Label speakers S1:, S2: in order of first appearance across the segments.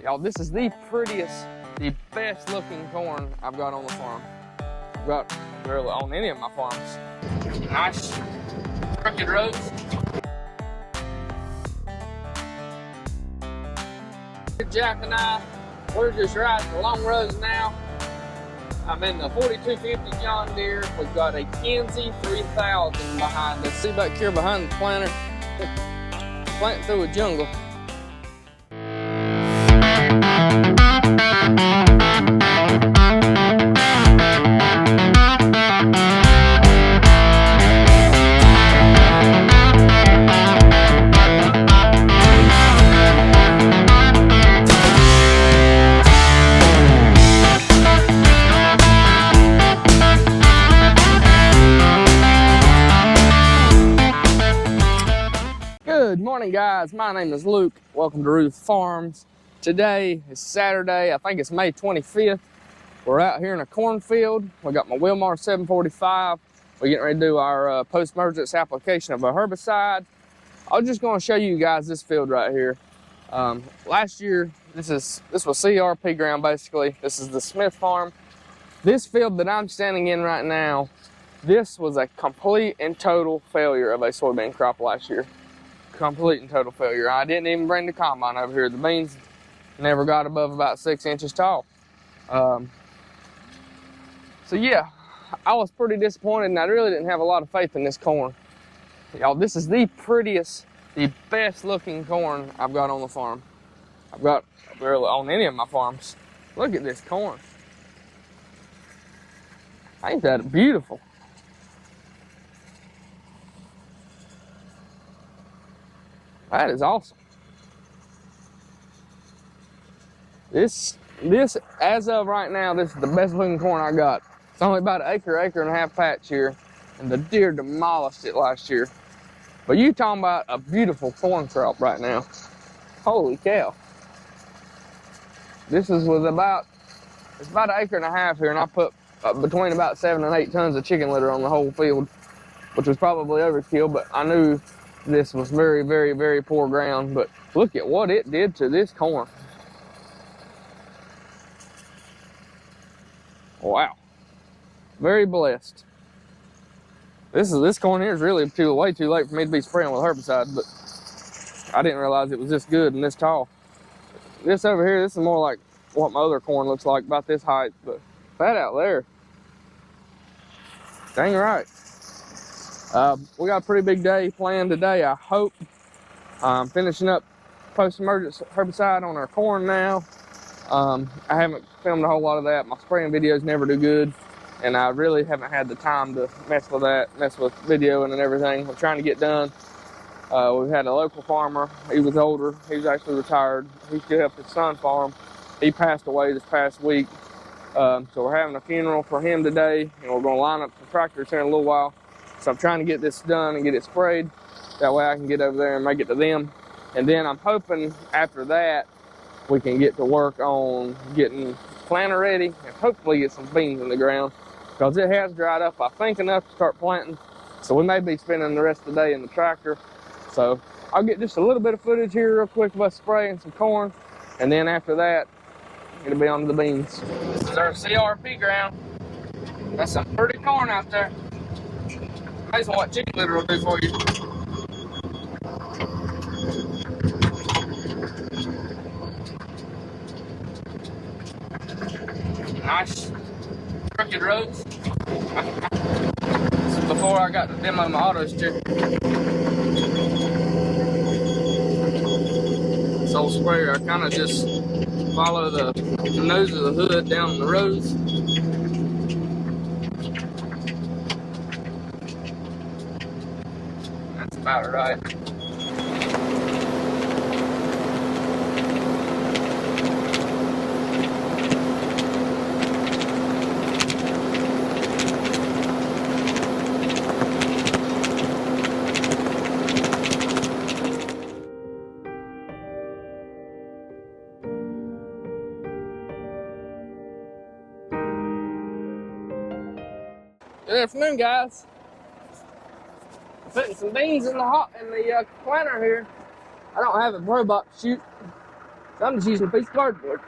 S1: Y'all, this is the prettiest, the best looking corn I've got on the farm. I've got really on any of my farms. Nice crooked roads. Jack and I, we're just riding the long roads now. I'm in the 4250 John Deere. We've got a Kenzie 3000 behind us. See back here behind the planter, planting through a jungle. Good morning, guys. My name is Luke. Welcome to Ruth Farms. Today is Saturday. I think it's May 25th. We're out here in a cornfield. We got my Wilmar 745. We're getting ready to do our post-emergence application of a herbicide. I was just going to show you guys this field right here. Last year, this was CRP ground basically. This is the Smith farm. This field that I'm standing in right now, this was a complete and total failure of a soybean crop last year. Complete and total failure. I didn't even bring the combine over here. The beans never got above about 6 inches tall. So yeah, I was pretty disappointed, and I really didn't have a lot of faith in this corn. Y'all, this is the prettiest, the best looking corn I've got on the farm. I've got really on any of my farms. Look at this corn. Ain't that beautiful? That is awesome. This, as of right now, this is the best looking corn I got. It's only about an acre and a half patch here, and the deer demolished it last year. But you talking about a beautiful corn crop right now. Holy cow. This is it's about an acre and a half here, and I put between about 7 and 8 tons of chicken litter on the whole field, which was probably overkill, but I knew this was very, very, very poor ground. But look at what it did to this corn. Wow. Very blessed. This corn here is really way too late for me to be spraying with herbicide, but I didn't realize it was this good and this tall. This over here, this is more like what my other corn looks like, about this height, but that out there, dang right. We got a pretty big day planned today, I hope. I'm finishing up post-emergence herbicide on our corn now. I haven't filmed a whole lot of that. My spraying videos never do good, and I really haven't had the time to mess with videoing and everything. We're trying to get done. We've had a local farmer. He was older. He was actually retired. He still helped his son farm. He passed away this past week. So we're having a funeral for him today, and we're going to line up the tractors here in a little while. So I'm trying to get this done and get it sprayed. That way I can get over there and make it to them. And then I'm hoping after that we can get to work on getting planter ready and hopefully get some beans in the ground, because it has dried up, I think, enough to start planting. So we may be spending the rest of the day in the tractor. So I'll get just a little bit of footage here real quick of us spraying some corn. And then after that, it'll be on to the beans. This is our CRP ground. That's some pretty corn out there. Amazing what chicken litter will do for you. Nice crooked roads. This is before I got to demo my auto strip. This old sprayer, I kind of just follow the nose of the hood down the roads. That's about right. Good afternoon, guys. I'm putting some beans in the planter here. I don't have a pro box chute, So I'm just using a piece of cardboard.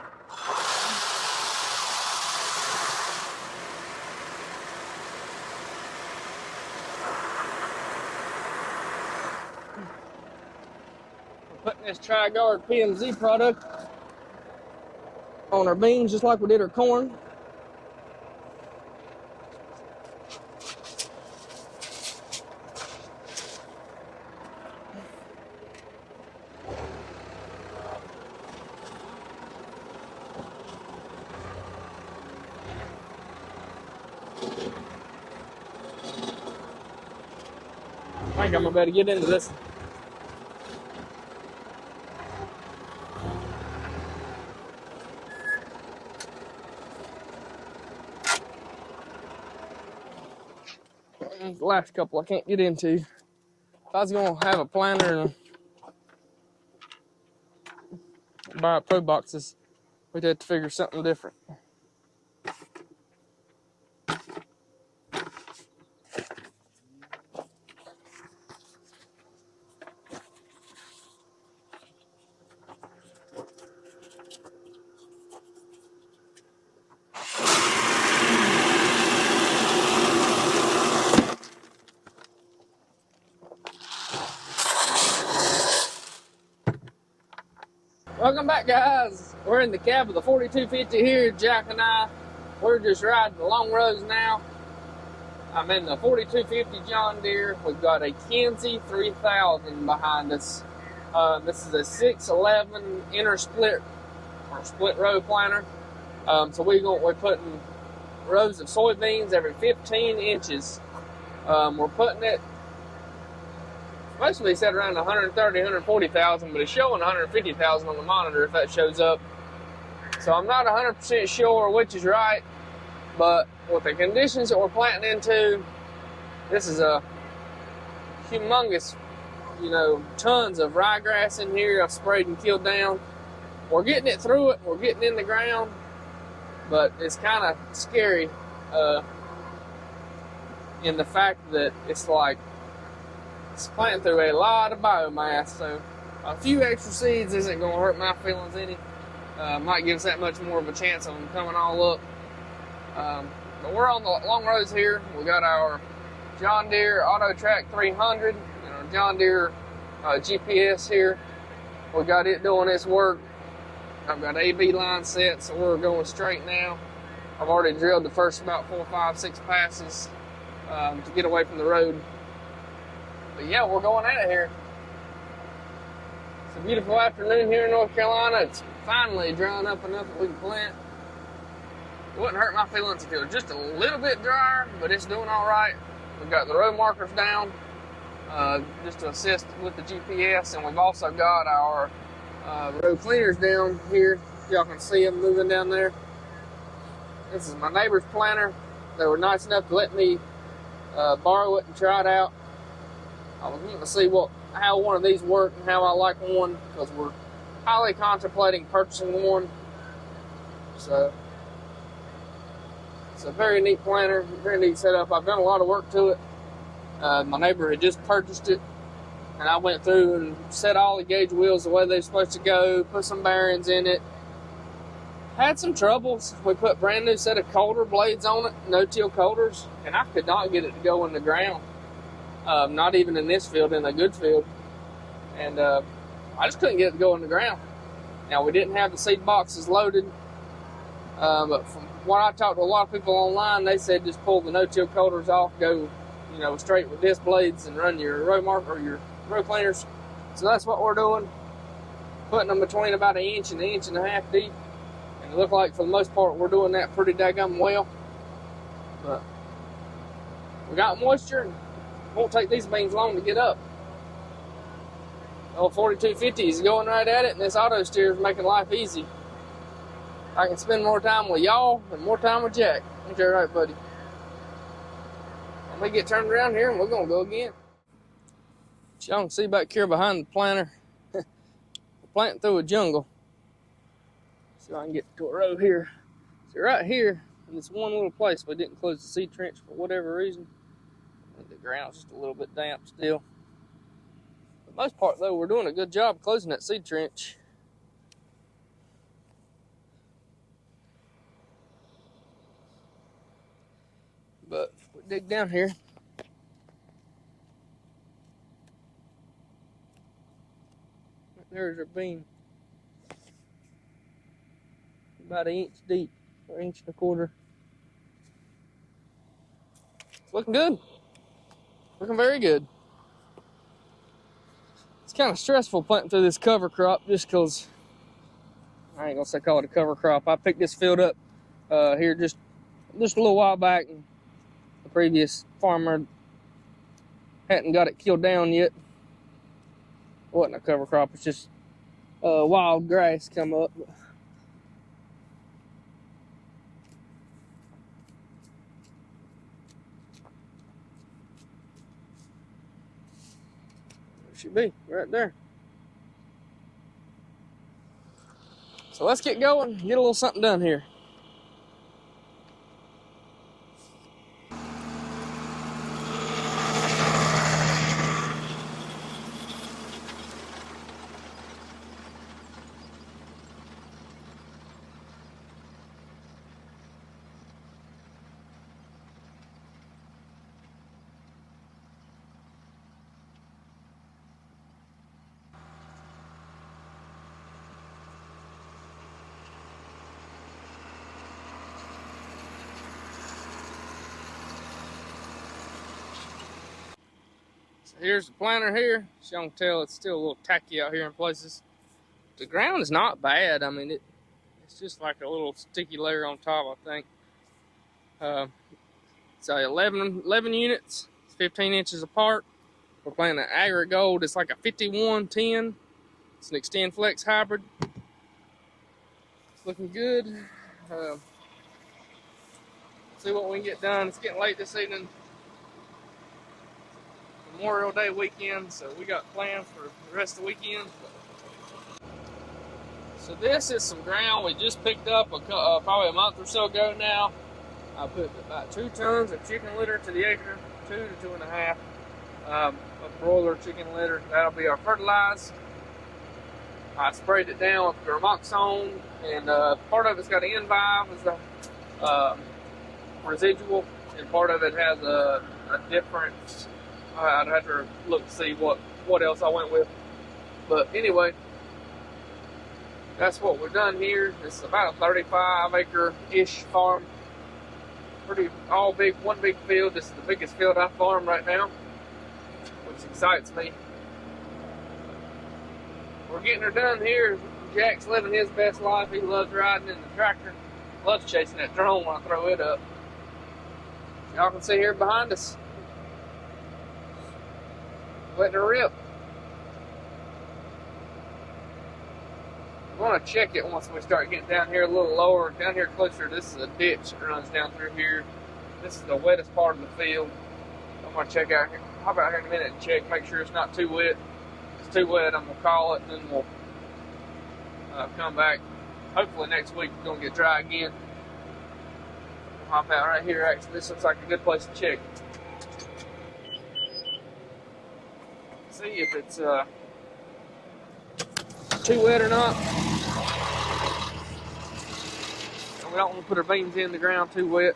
S1: Putting this Tri-Guard PMZ product on our beans just like we did our corn. I think I'm about to get into this. The last couple I can't get into. If I was gonna have a planter and buy pro boxes, we'd have to figure something different. Welcome back, guys. We're in the cab of the 4250 here. Jack and I, we're just riding the long roads now. I'm in the 4250 John Deere. We've got a Kinsey 3000 behind us. This is a 611 inner split or split row planter. So we're putting rows of soybeans every 15 inches. We're putting it. Mostly set around 130, 140,000, but it's showing 150,000 on the monitor if that shows up. So I'm not 100% sure which is right, but with the conditions that we're planting into, this is a humongous, tons of ryegrass in here I've sprayed and killed down. We're getting it through it, we're getting in the ground, but it's kind of scary in the fact that it's planting through a lot of biomass, so a few extra seeds isn't going to hurt my feelings any. Might give us that much more of a chance of them coming all up. But we're on the long roads here. We got our John Deere Auto Track 300 and our John Deere GPS here. We got it doing its work. I've got AB line set, so we're going straight now. I've already drilled the first about 4, 5, 6 passes to get away from the road. But yeah, we're going at it here. It's a beautiful afternoon here in North Carolina. It's finally drying up enough that we can plant. It wouldn't hurt my feelings if it was just a little bit drier, but it's doing all right. We've got the row markers down just to assist with the GPS, and we've also got our row cleaners down here. Y'all can see them moving down there. This is my neighbor's planter. They were nice enough to let me borrow it and try it out. I was wanting to see how one of these worked and how I like one, because we're highly contemplating purchasing one. So it's a very neat planter, very neat setup. I've done a lot of work to it. My neighbor had just purchased it, and I went through and set all the gauge wheels the way they're supposed to go, put some bearings in it. Had some troubles. We put a brand new set of coulter blades on it, no-till coulters, and I could not get it to go in the ground. Not even in this field, in a good field. And I just couldn't get it to go in the ground. Now, we didn't have the seed boxes loaded, but from what I talked to a lot of people online, they said just pull the no-till coulters off, go straight with disc blades and run your row marker or your row cleaners. So that's what we're doing, putting them between about 1 inch and 1.5 inches deep. And it looked like for the most part we're doing that pretty daggum well. But we got moisture, and it won't take these beans long to get up. The old 4250 is going right at it, and this auto steer is making life easy. I can spend more time with y'all and more time with Jack. Ain't that right, buddy? Let me get turned around here and we're going to go again. Y'all can see back here behind the planter, we're planting through a jungle. See if I can get to a row here. So right here, in this one little place, we didn't close the seed trench for whatever reason. The ground's just a little bit damp still. For the most part, though, we're doing a good job closing that seed trench. dig down here. There's our bean. About an inch deep, or 1.25 inches. It's looking good. Looking very good. It's kind of stressful planting through this cover crop just because I ain't gonna say call it a cover crop. I picked this field up here just a little while back, and the previous farmer hadn't got it killed down yet. It wasn't a cover crop, it's just wild grass come up. It should be right there. So let's get going, get a little something done here. Here's the planter here. As you can tell, it's still a little tacky out here in places. The ground is not bad. I mean, it's just like a little sticky layer on top, I think. So 11 units, 15 inches apart. We're planting an aggregate gold. It's like a 5110. It's an Extend Flex hybrid. It's looking good. See what we can get done. It's getting late this evening. Memorial Day weekend, so we got plans for the rest of the weekend. So this is some ground we just picked up probably a month or so ago now. I put about 2 tons of chicken litter to the acre, 2 to 2.5 of broiler chicken litter. That'll be our fertilizer. I sprayed it down with Garmoxone, and part of it's got an N-Vibe as a residual, and part of it has a different. I'd have to look to see what else I went with. But anyway, that's what we've done here. This is about a 35-acre-ish farm. One big field. This is the biggest field I farm right now, which excites me. We're getting her done here. Jack's living his best life. He loves riding in the tractor. Loves chasing that drone when I throw it up. Y'all can see here behind us. Letting her rip. We're going to check it once we start getting down here a little lower. Down here closer, this is a ditch that runs down through here. This is the wettest part of the field. I'm going to check out here. Hop out here in a minute and check, make sure it's not too wet. If it's too wet, I'm going to call it, and then we'll come back. Hopefully next week it's going to get dry again. We'll hop out right here. Actually, this looks like a good place to check. See if it's too wet or not. And we don't want to put our beans in the ground too wet.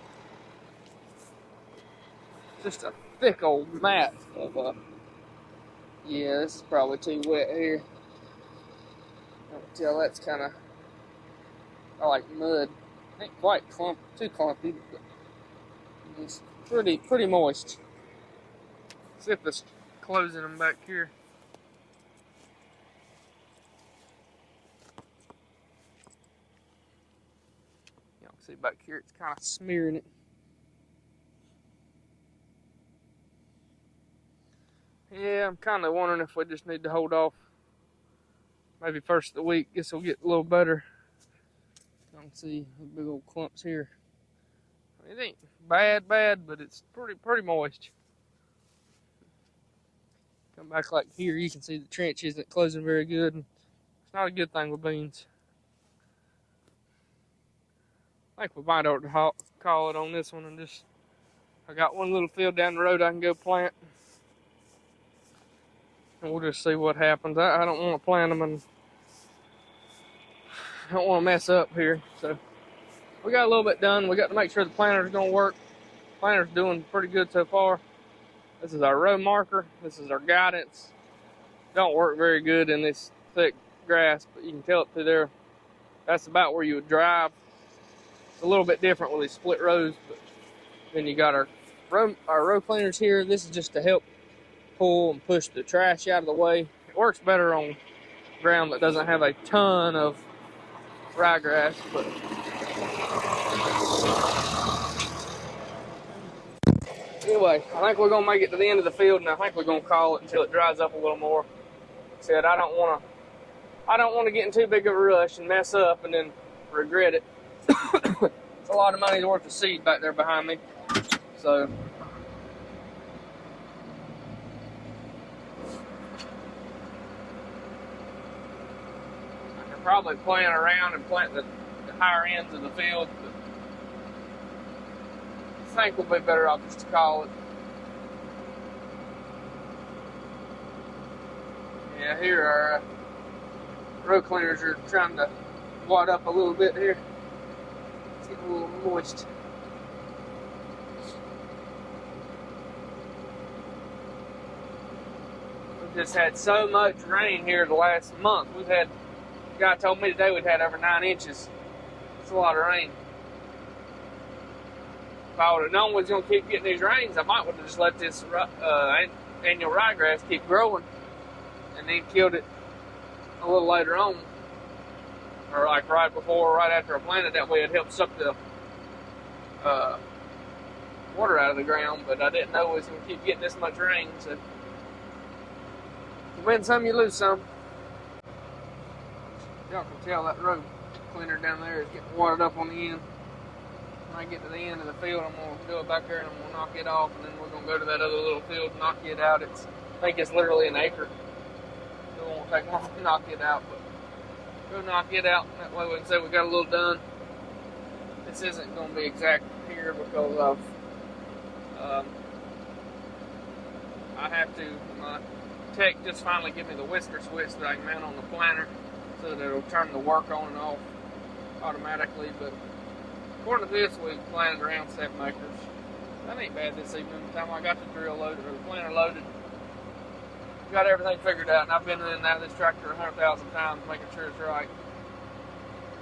S1: Just a thick old mat of yeah, this is probably too wet here. I can tell that's kind of like mud. Ain't quite too clumpy, but it's pretty moist. See if it's closing them back here. You can see back here, it's kind of smearing it. Yeah, I'm kind of wondering if we just need to hold off. Maybe first of the week, guess we'll get a little better. You can see the big old clumps here. It ain't bad, but it's pretty moist. Come back like here, you can see the trench isn't closing very good. It's not a good thing with beans. I think we might ought to call it on this one, and just, I got one little field down the road I can go plant. And we'll just see what happens. I don't want to plant them, and I don't want to mess up here. So we got a little bit done. We got to make sure the planter's going to work. planter's doing pretty good so far. This is our row marker. This is our guidance. Don't work very good in this thick grass, but you can tell it through there. That's about where you would drive. It's a little bit different with these split rows, but then you got our row cleaners here. This is just to help pull and push the trash out of the way. It works better on ground that doesn't have a ton of ryegrass, but anyway, I think we're gonna make it to the end of the field, and I think we're gonna call it until it dries up a little more. Like I said, I don't want to get in too big of a rush and mess up and then regret it. It's a lot of money's worth of seed back there behind me, so I can probably plant around and plant the higher ends of the field, but I think we'll be better off just to call it. Yeah, here our row cleaners are trying to wad up a little bit here. It's getting a little moist. We've just had so much rain here the last month. The guy told me today we'd had over 9 inches. It's a lot of rain. If I would have known we was going to keep getting these rains, I might would have just let this annual ryegrass keep growing and then killed it a little later on, or like right before or right after I planted. That way it helped suck the water out of the ground, but I didn't know we was going to keep getting this much rain, so you win some, you lose some. Y'all can tell that row cleaner down there is getting watered up on the end. When I get to the end of the field, I'm going to do it back there and I'm going to knock it off, and then we're going to go to that other little field and knock it out. I think it's literally an acre. It won't take long to knock it out, but go knock it out, and that way we can say we got a little done. This isn't going to be exact here because of I have to, my tech just finally give me the whisker switch that I can mount on the planter so that it'll turn the work on and off automatically. But according to this, we planted around 7 acres. That ain't bad this evening. By the time I got the drill loaded, or the planter loaded, got everything figured out, and I've been in and out of this tractor 100,000 times making sure it's right,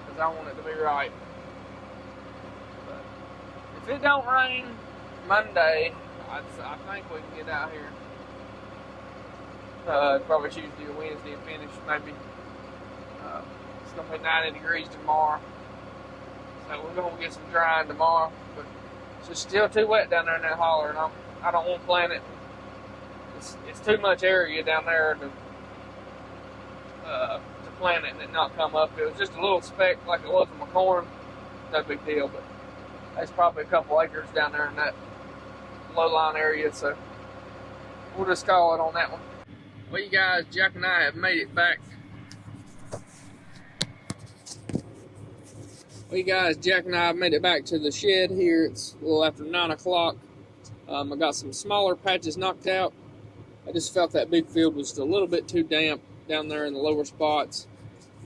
S1: because I want it to be right. But if it don't rain Monday, I think we can get out here. Probably Tuesday or Wednesday and finish. Maybe it's going to be 90 degrees tomorrow, so we're going to get some drying tomorrow. But it's just still too wet down there in that holler, and I don't want to plant it. It's too much area down there to plant it and it not come up. It was just a little speck like it was in my corn. No big deal, but there's probably a couple acres down there in that low-lying area, so we'll just call it on that one. Well, you guys, Jack and I have made it back. Jack and I have made it back to the shed here. It's a little after 9 o'clock. I got some smaller patches knocked out. I just felt that big field was a little bit too damp down there in the lower spots.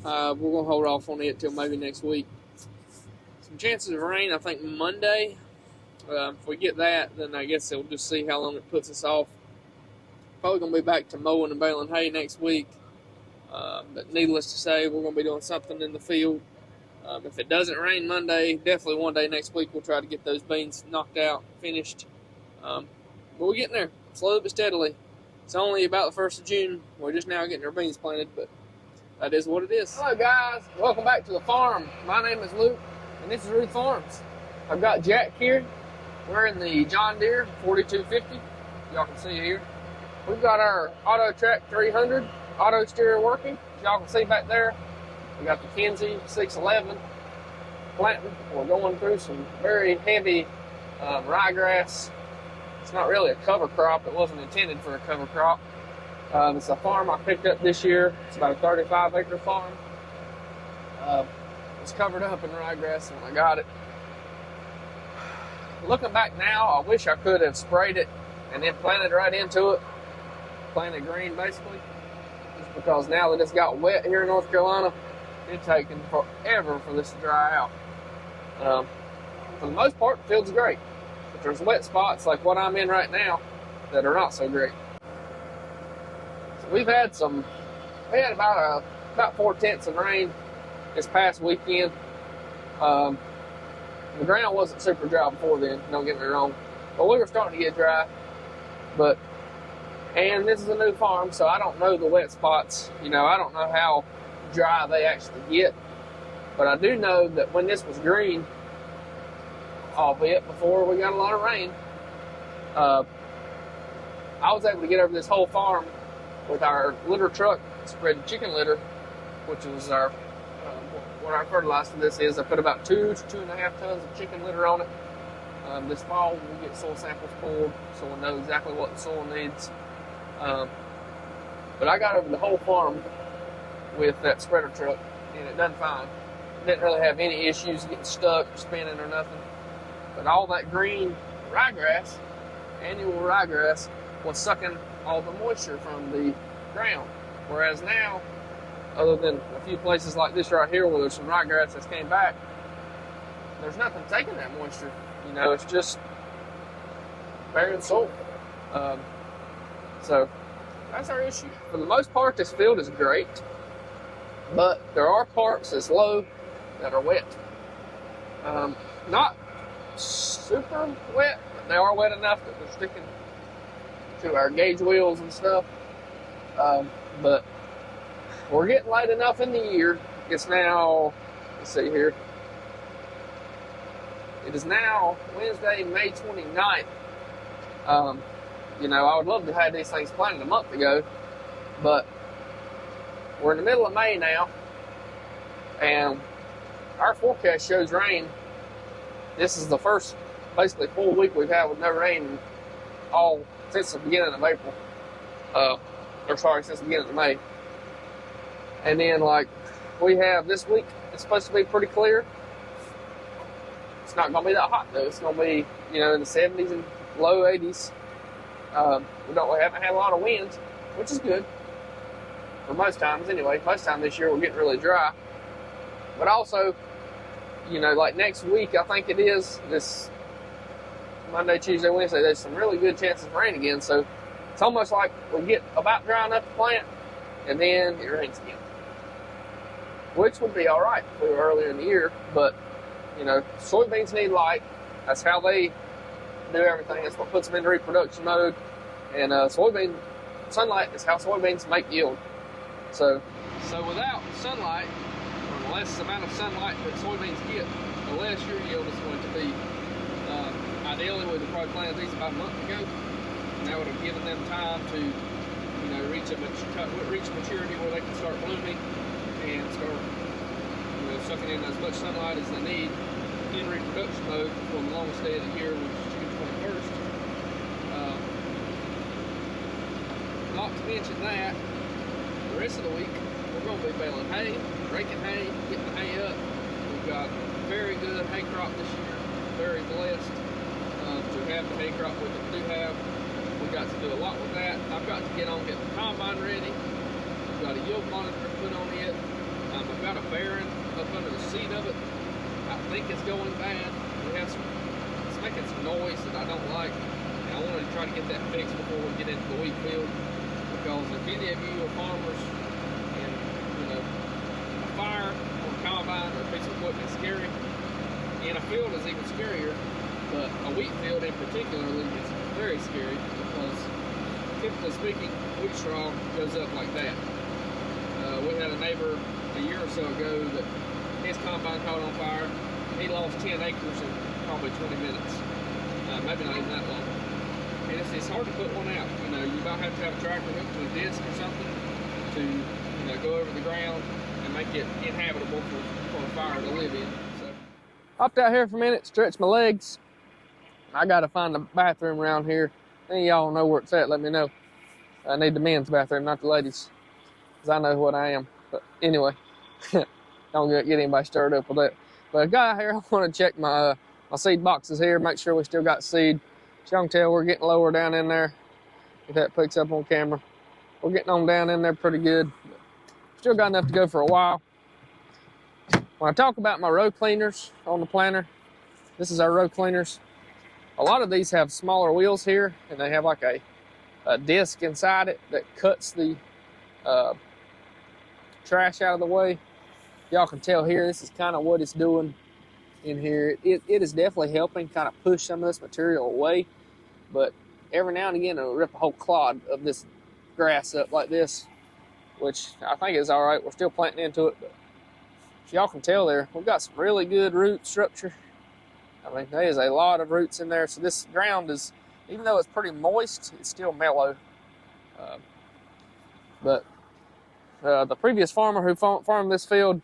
S1: We're going to hold off on it till maybe next week. Some chances of rain, I think Monday. If we get that, then I guess we'll just see how long it puts us off. Probably going to be back to mowing and baling hay next week. But needless to say, we're going to be doing something in the field. If it doesn't rain Monday, definitely one day next week we'll try to get those beans knocked out, finished. But we're getting there, slowly but steadily. It's only about the 1st of June. We're just now getting our beans planted, but that is what it is. Hello guys, welcome back to the farm. My name is Luke, and this is Ruth Farms. I've got Jack here. We're in the John Deere 4250. Y'all can see here. We've got our Auto Track 300 auto steer working. Y'all can see back there. We got the Kinsey 611 planting. We're going through some very heavy ryegrass. It's not really a cover crop. It wasn't intended for a cover crop. It's a farm I picked up this year. It's about a 35-acre farm. It's covered up in ryegrass when I got it. Looking back now, I wish I could have sprayed it and then planted right into it. Planted green, basically. Just because now that it's got wet here in North Carolina, it's taking forever for this to dry out. For the most part, the field's great. The there's wet spots like what I'm in right now that are not so great. So we had about 4/10 of rain this past weekend. The ground wasn't super dry before then, don't get me wrong, but we were starting to get dry. And this is a new farm, so I don't know the wet spots. I don't know how dry they actually get. But I do know that when this was green, albeit before we got a lot of rain, I was able to get over this whole farm with our litter truck, spread chicken litter, which was our what our fertilizer for this is. I put about 2 to 2.5 tons of chicken litter on it. This fall we'll get soil samples pulled, so we'll know exactly what the soil needs. But I got over the whole farm with that spreader truck, and it done fine. Didn't really have any issues getting stuck or spinning or nothing. But all that green ryegrass, annual ryegrass, was sucking all the moisture from the ground. Whereas now, other than a few places like this right here where there's some ryegrass that's came back, there's nothing taking that moisture. It's just barren soil. So that's our issue. For the most part, this field is great, but there are parts that's low that are wet. Not super wet, but they are wet enough that they're sticking to our gauge wheels and stuff. But we're getting late enough in the year. It's now, let's see here. It is now Wednesday, May 29th. I would love to have these things planted a month ago, but we're in the middle of May now, and our forecast shows rain. This is the first, basically, full week we've had with no rain since the beginning of April. Since the beginning of May. And then, we have this week, it's supposed to be pretty clear. It's not going to be that hot, though. It's going to be, in the 70s and low 80s. We haven't had a lot of wind, which is good. For most times, anyway. Most time this year, we're getting really dry. But also, next week, I think it is, this Monday, Tuesday, Wednesday, there's some really good chances of rain again. So it's almost like we get about dry enough to plant, and then it rains again. Which would be all right if we were earlier in the year, but, soybeans need light. That's how they do everything. That's what puts them into reproduction mode. And sunlight is how soybeans make yield. So without sunlight, or the less amount of sunlight that soybeans get, the less your yield is going to be. Ideally, we'd have probably planted these about a month ago, and that would have given them time to, reach maturity where they can start blooming and start, sucking in as much sunlight as they need in reproduction mode for the longest day of the year, which is June 21st. Not to mention that, the rest of the week, we're going to be baling hay, raking hay, getting the hay up. We've got a very good hay crop this year. Very blessed to have the hay crop we do have. We got to do a lot with that. I've got to get the combine ready. I've got a yield monitor to put on it. I've got a bearing up under the seat of it. I think it's going bad. It's making some noise that I don't like. And I wanted to try to get that fixed before we get into the wheat field. Because if any of you are farmers and, a fire on a combine or a piece of equipment is scary, and a field is even scarier, but a wheat field in particular is very scary because, typically speaking, wheat straw goes up like that. We had a neighbor a year or so ago that his combine caught on fire. He lost 10 acres in probably 20 minutes. Maybe not even that long. And it's hard to put one out. You might have to have a tractor hooked to a disc or something to, go over the ground and make it inhabitable for a fire to live in. So, hopped out here for a minute, stretched my legs. I got to find a bathroom around here. Any of y'all know where it's at, let me know. I need the men's bathroom, not the ladies, because I know what I am. But anyway, don't get anybody stirred up with that. But I got here, I want to check my seed boxes here, make sure we still got seed. As you can tell, we're getting lower down in there. If that picks up on camera. We're getting on down in there pretty good. Still got enough to go for a while. When I talk about my row cleaners on the planter, this is our row cleaners. A lot of these have smaller wheels here, and they have like a disc inside it that cuts the trash out of the way. Y'all can tell here, this is kind of what it's doing in here. It is definitely helping kind of push some of this material away, but every now and again it'll rip a whole clod of this grass up like this, which I think is all right. We're still planting into it, but if y'all can tell there, we've got some really good root structure. I mean, there is a lot of roots in there, so this ground is, even though it's pretty moist, it's still mellow. But the previous farmer who farmed this field,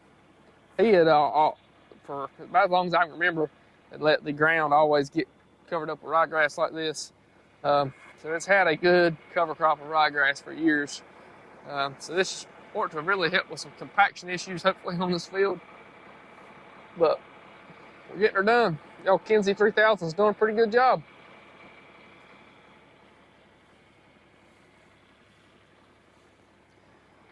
S1: he had, for about as long as I can remember, had let the ground always get covered up with ryegrass like this. So it's had a good cover crop of ryegrass for years. So this ought to have really helped with some compaction issues, hopefully, on this field. But we're getting her done. Y'all, Kenzie 3000 is doing a pretty good job.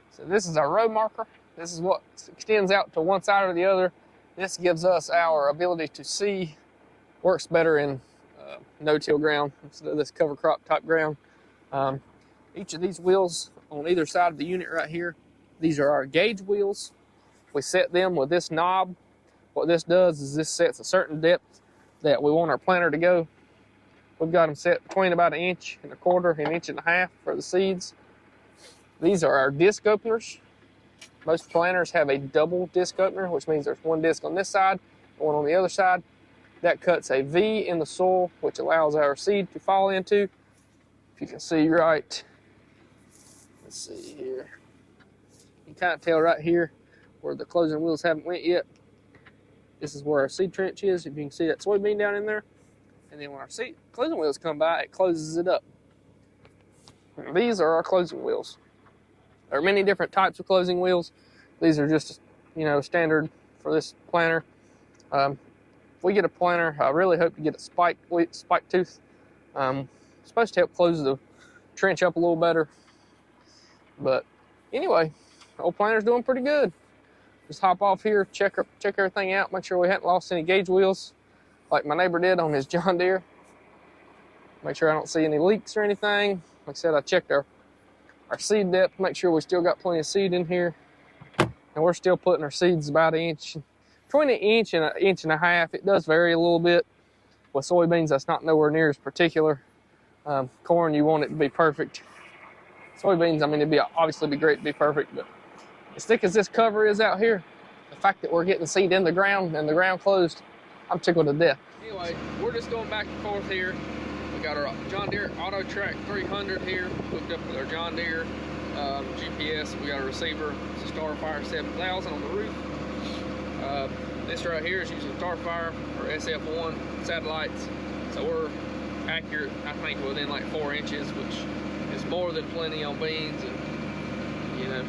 S1: So this is our row marker. This is what extends out to one side or the other. This gives us our ability to see. Works better in no-till ground instead of this cover crop type ground. Each of these wheels on either side of the unit right here, these are our gauge wheels. We set them with this knob. What this does is this sets a certain depth that we want our planter to go. We've got them set between about 1.25 inches, 1.5 inches for the seeds. These are our disc openers. Most planters have a double disc opener, which means there's one disc on this side, one on the other side. That cuts a V in the soil, which allows our seed to fall into. If you can see right, let's see here. You can kind of tell right here where the closing wheels haven't went yet. This is where our seed trench is. If you can see that soybean down in there. And then when our closing wheels come by, it closes it up. And these are our closing wheels. There are many different types of closing wheels. These are just, standard for this planter. If we get a planter, I really hope to get a spike tooth. It's supposed to help close the trench up a little better. But anyway, old planter's doing pretty good. Just hop off here, check everything out, make sure we haven't lost any gauge wheels like my neighbor did on his John Deere. Make sure I don't see any leaks or anything. Like I said, I checked our seed depth, make sure we still got plenty of seed in here. And we're still putting our seeds about 1 inch, between 1 inch and 1.5 inches. It does vary a little bit. With soybeans, that's not nowhere near as particular. Corn, you want it to be perfect. Soybeans, I mean, obviously be great to be perfect, but as thick as this cover is out here, the fact that we're getting seed in the ground and the ground closed, I'm tickled to death. Anyway, we're just going back and forth here. We got our John Deere Auto Track 300 here, hooked up with our John Deere GPS. We got a receiver, it's a Starfire 7000 on the roof. This right here is using Starfire or SF1 satellites, so we're accurate, I think, within like 4 inches, which is more than plenty on beans. And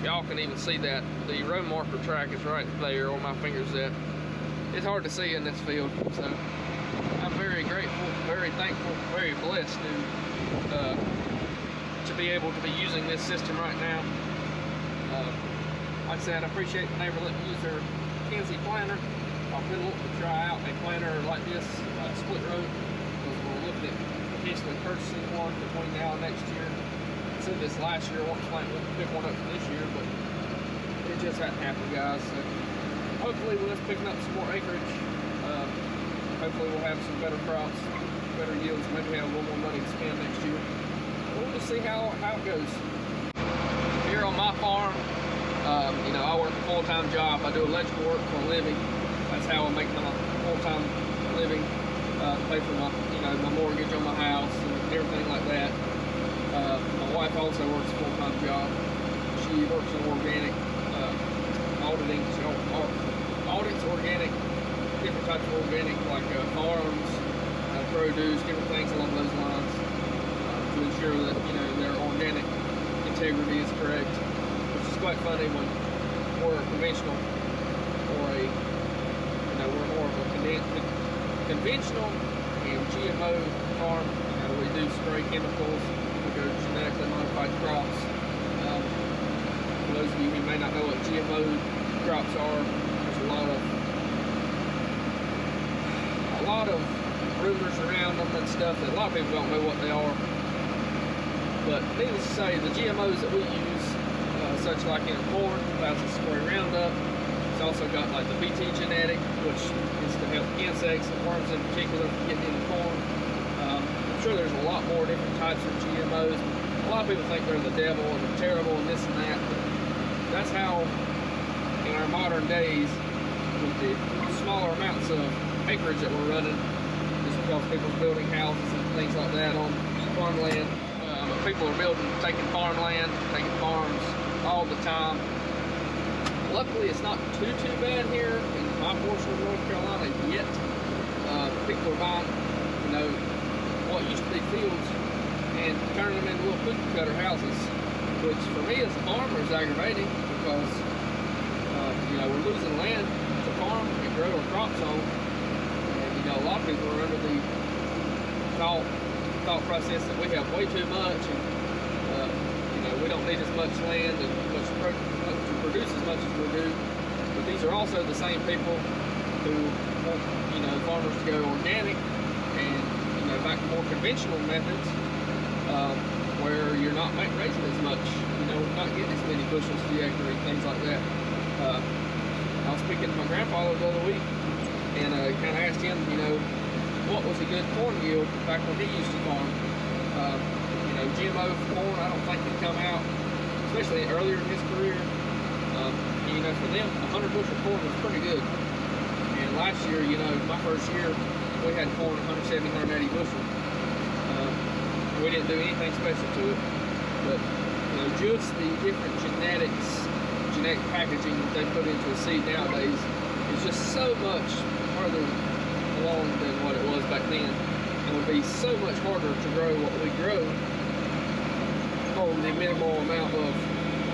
S1: y'all can even see that the row marker track is right there where my finger's at. It's hard to see in this field, so I'm very grateful, very thankful, very blessed to be able to be using this system right now. Like I said, I appreciate the neighbor letting me use their Kenzie planter. I've been looking to try out a planter like this, split row. We're looking at potentially purchasing one between now and next year. I said this last year, I want to pick one up this year, but it just hadn't happened, guys. So hopefully with us picking up some more acreage, hopefully we'll have some better crops, better yields, maybe have a little more money to spend next year. We'll just see how it goes. Here on my farm, I work a full-time job. I do electrical work for a living. That's how I make my full-time living, pay for my mortgage on my house and everything like that. My wife also works a full-time job. She works in organic auditing. She audits organic, different types of organic, like farms, produce, different things along those lines, to ensure that their organic integrity is correct. Which is quite funny when we're conventional, or we're more of a conventional and GMO farm. We do spray chemicals. We go genetically modified crops. For those of you who may not know what GMO crops are, there's a lot of rumors around them and stuff that a lot of people don't know what they are. But needless to say, the GMOs that we use, such like in corn, that's a spray Roundup. It's also got like the BT genetic, which is to help insects and worms in particular from getting into corn. I'm sure there's a lot more different types of GMOs. A lot of people think they're the devil and they're terrible and this and that, but that's how in our modern days, with the smaller amounts of acreage that we're running, just because people are building houses and things like that on farmland. People are taking farmland, taking farms all the time. Luckily, it's not too bad here in my portion of North Carolina yet. People are buying, you know, what used to be fields and turning them into little cookie cutter houses, which for me as a farmer is aggravating because, you know, we're losing land to farm and grow our crops on. And, you know, a lot of people are under the thought process that we have way too much and you know, we don't need as much land and to produce as much as we do. But these are also the same people who want, you know, farmers to go organic and, you know, back to more conventional methods where you're not raising as much, you know, not getting as many bushels to the acre and things like that. I was speaking to my grandfather the other week and kind of asked him, you know, what was a good corn yield back when he used to farm. You know, GMO corn, I don't think had come out, especially earlier in his career. You know, for them, 100 bushel corn was pretty good. And last year, you know, my first year, we had corn 170, 180 bushel. We didn't do anything special to it, but you know, just the different genetic packaging that they put into a seed nowadays is just so much further along than what it was back then. It would be so much harder to grow what we grow on the minimal amount of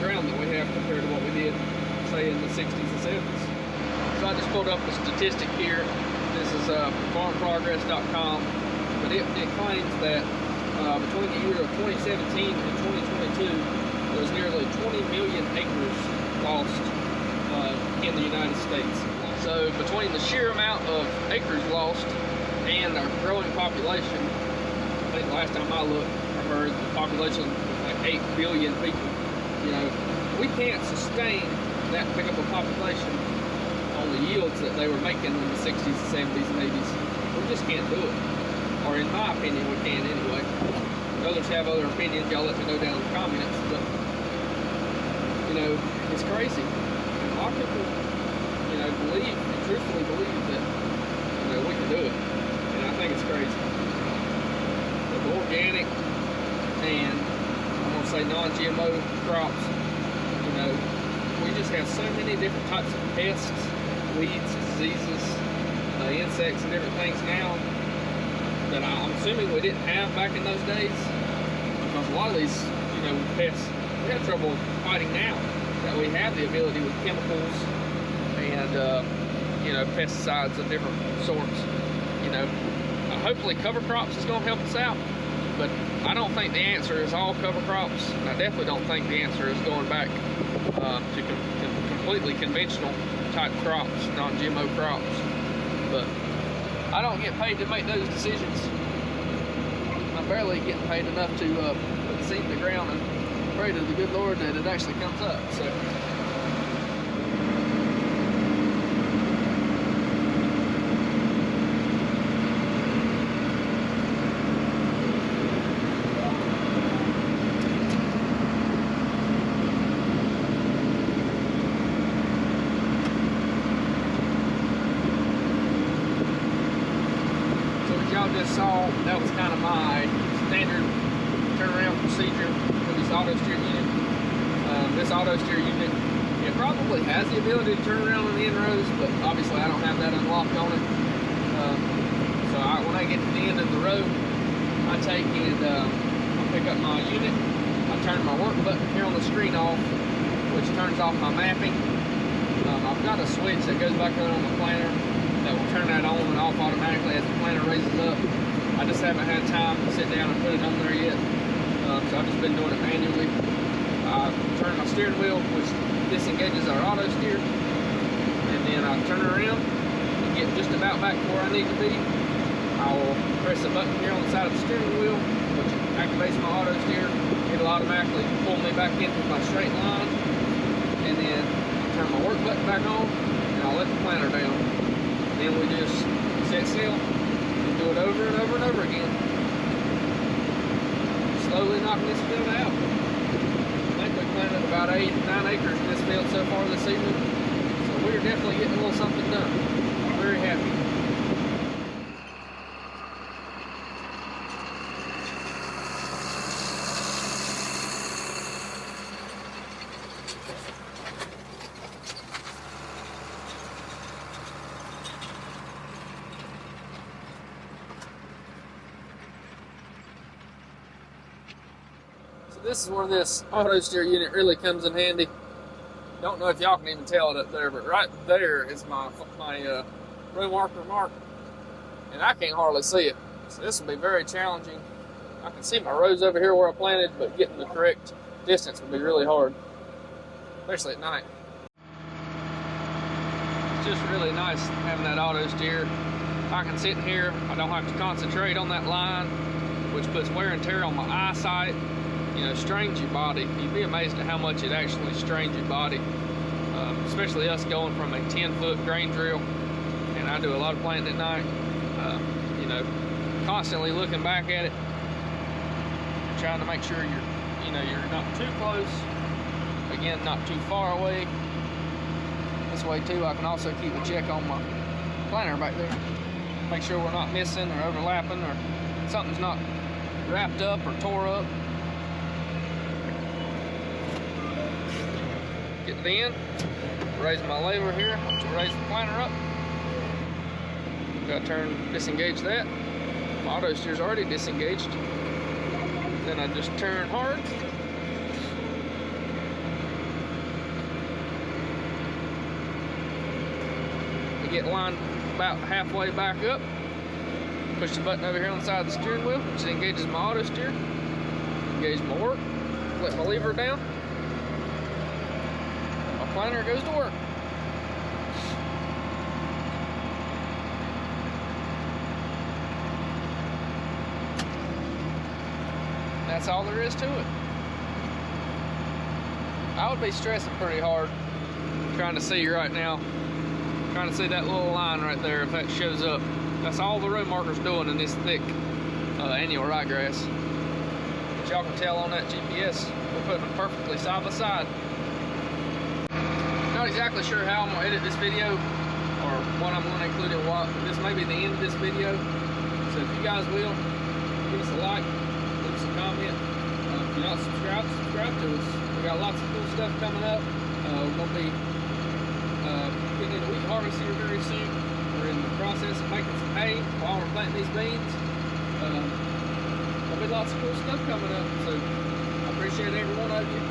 S1: ground that we have compared to what we did, say, in the 60s and 70s. So I just pulled up a statistic here. This is farmprogress.com, but it claims that between the year of 2017 and 2022, there was nearly 20 million acres lost in the United States. So between the sheer amount of acres lost and our growing population, I think last time I looked, I heard the population was like 8 billion people. You know, we can't sustain that big of a population on the yields that they were making in the 60s, 70s, and 80s. We just can't do it. Or in my opinion, we can't anyway. Others have other opinions, y'all let me know down in the comments, but you know, it's crazy. And a lot of people, you know, truthfully believe that, you know, we can do it. And I think it's crazy. With organic and I'm gonna say non-GMO crops, you know, we just have so many different types of pests, weeds, diseases, insects and different things now that I'm assuming we didn't have back in those days, because a lot of these, you know, pests we have trouble fighting now that we have the ability with chemicals and you know, pesticides of different sorts. You know, hopefully cover crops is going to help us out, but I don't think the answer is all cover crops. I definitely don't think the answer is going back to completely conventional type crops, non-GMO crops. But I don't get paid to make those decisions. I'm barely getting paid enough to put the seed in the ground and pray to the good Lord that it actually comes up. So. Y'all just saw, that was kind of my standard turnaround procedure for this auto steer unit. This auto steer unit, it probably has the ability to turn around on the inroads, but obviously I don't have that unlocked on it. So when I get to the end of the road, I take and I pick up my unit. I turn my work button here on the screen off, which turns off my mapping. I've got a switch that goes back on the planter that will turn that on and off automatically as the planter raises up. I just haven't had time to sit down and put it on there yet. So I've just been doing it manually. I turn my steering wheel, which disengages our auto steer, and then I turn around and get just about back to where I need to be. I I will press a button here on the side of the steering wheel, which activates my auto steer. It'll automatically pull me back into my straight line, and then I turn my work button back on, and I'll let the planter down. Then we just set sail and do it over and over and over again. Slowly knocking this field out. I think we planted about 8, 9 acres in this field so far this season. So we're definitely getting a little something done. I'm very happy. This is where this auto steer unit really comes in handy. Don't know if y'all can even tell it up there, but right there is my row marker mark, and I can't hardly see it. So this will be very challenging. I can see my rows over here where I planted, but getting the correct distance will be really hard, especially at night. It's just really nice having that auto steer. I can sit here, I don't have to concentrate on that line, which puts wear and tear on my eyesight. You know, strains your body. You'd be amazed at how much it actually strains your body, especially us going from a 10-foot grain drill, and I do a lot of planting at night. You know, constantly looking back at it, trying to make sure you're not too close, again, not too far away. This way too, I can also keep a check on my planter back there, make sure we're not missing or overlapping, or something's not wrapped up or tore up. Get to the end, raise my lever here to raise the planter up. Got to disengage that. My auto steer's already disengaged. Then I just turn hard. I get lined about halfway back up. Push the button over here on the side of the steering wheel, which engages my auto steer. Engage my work. Let my lever down. Planter goes to work. That's all there is to it. I would be stressing pretty hard trying to see right now, trying to see that little line right there if that shows up. That's all the row marker's doing in this thick annual ryegrass. But y'all can tell on that GPS, we're putting them perfectly side by side. Not exactly sure how I'm going to edit this video or what I'm going to include in what. This may be the end of this video. So if you guys will, give us a like, leave us a comment. If you're not subscribed, subscribe to us. We got lots of cool stuff coming up. We're going to be getting into wheat harvest here very soon. We're in the process of making some hay while we're planting these beans. There'll be lots of cool stuff coming up. So I appreciate every one of you.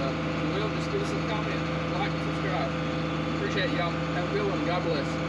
S1: If you will, just give us a comment. Like and subscribe. Appreciate y'all. Have a good one. God bless.